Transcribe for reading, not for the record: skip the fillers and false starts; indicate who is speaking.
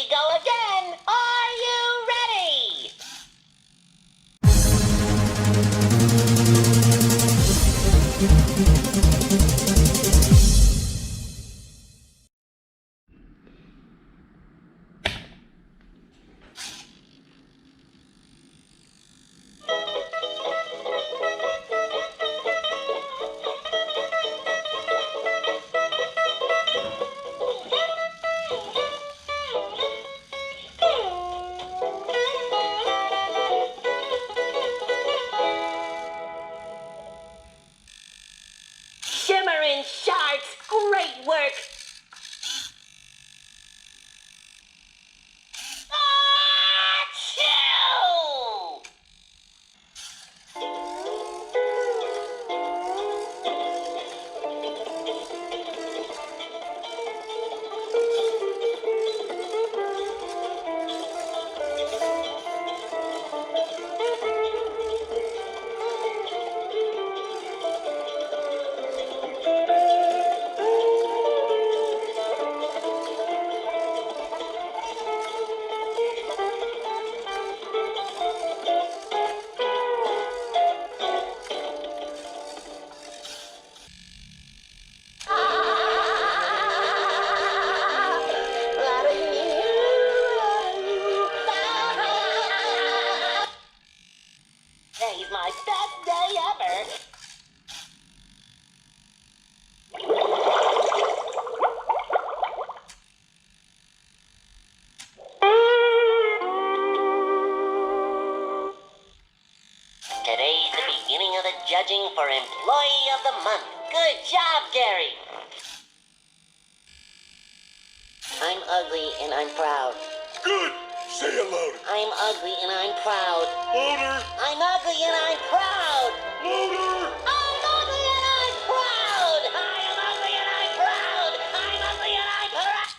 Speaker 1: we go again. Are you ready? Shimmering sharks, great work. Achoo! Today's my best day ever. Today's the beginning of the judging for Employee of the Month. Good job, Gary. I'm ugly and I'm proud.
Speaker 2: Good! Say it louder.
Speaker 1: I'm ugly and I'm proud.
Speaker 2: Louder!
Speaker 1: I'm ugly and I'm proud.
Speaker 2: Louder!
Speaker 1: I'm ugly and I'm proud. I am ugly and I'm proud. I'm ugly and I'm proud.